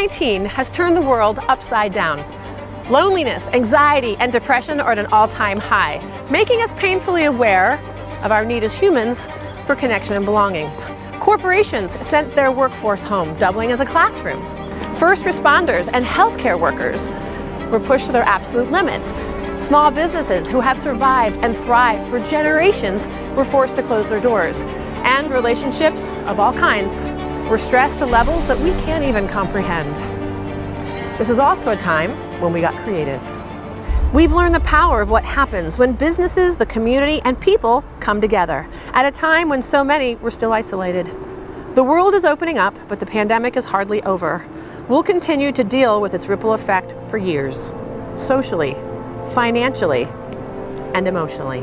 COVID-19 has turned the world upside down. Loneliness, anxiety, and depression are at an all-time high, making us painfully aware of our need as humans for connection and belonging. Corporations sent their workforce home, doubling as a classroom. First responders and healthcare workers were pushed to their absolute limits. Small businesses who have survived and thrived for generations were forced to close their doors. And relationships of all kinds were stressed to levels that we can't even comprehend. This is also a time when we got creative. We've learned the power of what happens when businesses, the community, and people come together at a time when so many were still isolated. The world is opening up, but the pandemic is hardly over. We'll continue to deal with its ripple effect for years, socially, financially, and emotionally.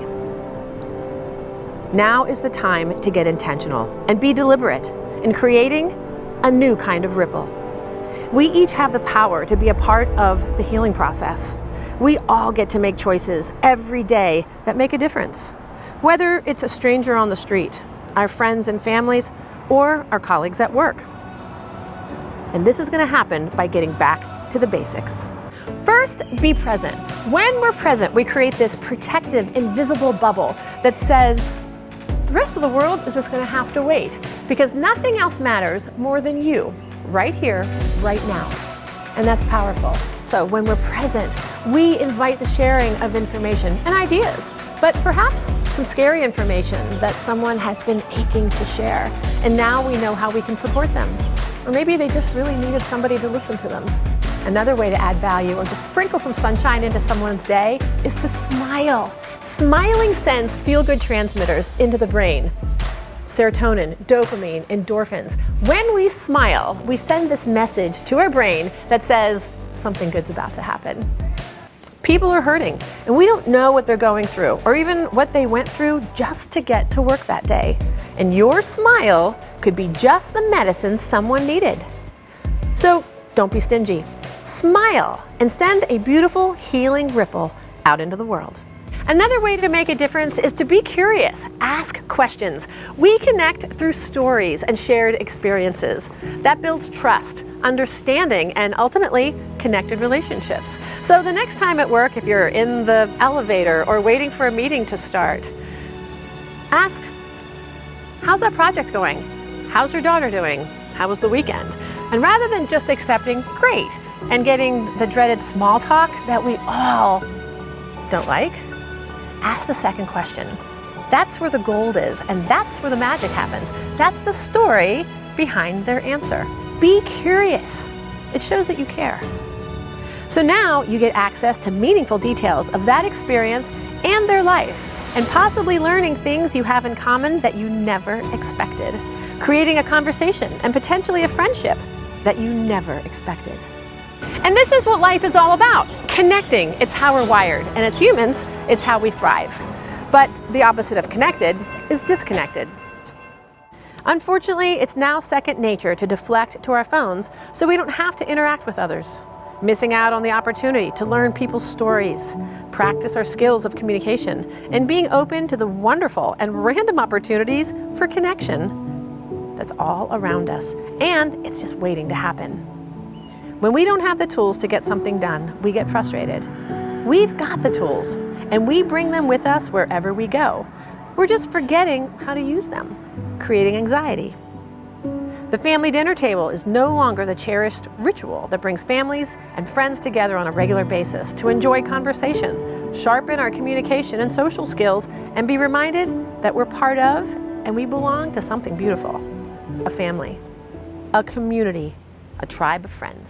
Now is the time to get intentional and be deliberate in creating a new kind of ripple. We each have the power to be a part of the healing process. We all get to make choices every day that make a difference. Whether it's a stranger on the street, our friends and families, or our colleagues at work. And this is going to happen by getting back to the basics. First, be present. When we're present, we create this protective, invisible bubble that says, the rest of the world is just going to have to wait, because nothing else matters more than you, right here, right now. And that's powerful. So when we're present, we invite the sharing of information and ideas, but perhaps some scary information that someone has been aching to share. And now we know how we can support them. Or maybe they just really needed somebody to listen to them. Another way to add value or to sprinkle some sunshine into someone's day is to smile. Smiling sends feel-good transmitters into the brain. Serotonin, dopamine, endorphins. When we smile, we send this message to our brain that says something good's about to happen. People are hurting, and we don't know what they're going through or even what they went through just to get to work that day. And your smile could be just the medicine someone needed. So don't be stingy. Smile and send a beautiful healing ripple out into the world. Another way to make a difference is to be curious. Ask questions. We connect through stories and shared experiences. That builds trust, understanding, and ultimately connected relationships. So the next time at work, if you're in the elevator or waiting for a meeting to start, ask, how's that project going? How's your daughter doing? How was the weekend? And rather than just accepting, great, and getting the dreaded small talk that we all don't like, ask the second question. That's where the gold is, and that's where the magic happens. That's the story behind their answer. Be curious. It shows that you care. So now you get access to meaningful details of that experience and their life, and possibly learning things you have in common that you never expected, creating a conversation and potentially a friendship that you never expected. And this is what life is all about, connecting. It's how we're wired, and as humans, it's how we thrive. But the opposite of connected is disconnected. Unfortunately, it's now second nature to deflect to our phones so we don't have to interact with others, missing out on the opportunity to learn people's stories, practice our skills of communication, and being open to the wonderful and random opportunities for connection that's all around us, and it's just waiting to happen. When we don't have the tools to get something done, we get frustrated. We've got the tools, and we bring them with us wherever we go. We're just forgetting how to use them, creating anxiety. The family dinner table is no longer the cherished ritual that brings families and friends together on a regular basis to enjoy conversation, sharpen our communication and social skills, and be reminded that we're part of and we belong to something beautiful. A family, a community, a tribe of friends.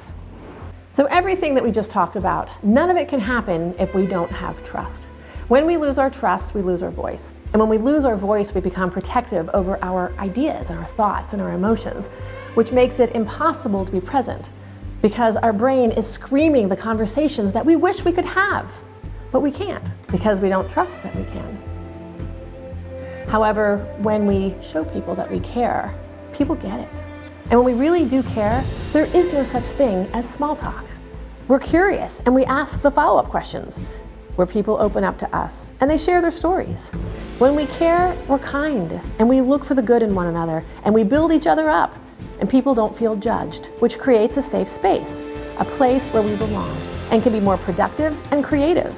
So everything that we just talked about, none of it can happen if we don't have trust. When we lose our trust, we lose our voice. And when we lose our voice, we become protective over our ideas and our thoughts and our emotions, which makes it impossible to be present because our brain is screaming the conversations that we wish we could have, but we can't because we don't trust that we can. However, when we show people that we care, people get it. And when we really do care, there is no such thing as small talk. We're curious and we ask the follow-up questions where people open up to us and they share their stories. When we care, we're kind and we look for the good in one another and we build each other up. and people don't feel judged, which creates a safe space, a place where we belong, and can be more productive and creative.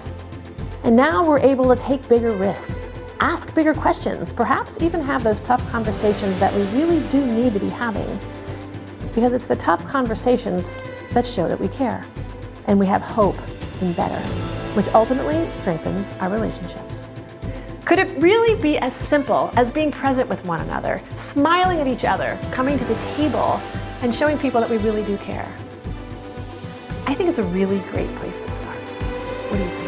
And now we're able to take bigger risks, ask bigger questions, perhaps even have those tough conversations that we really do need to be having. Because it's the tough conversations that show that we care, and we have hope in better, which ultimately strengthens our relationships. Could it really be as simple as being present with one another, smiling at each other, coming to the table, and showing people that we really do care? I think it's a really great place to start. What do you think?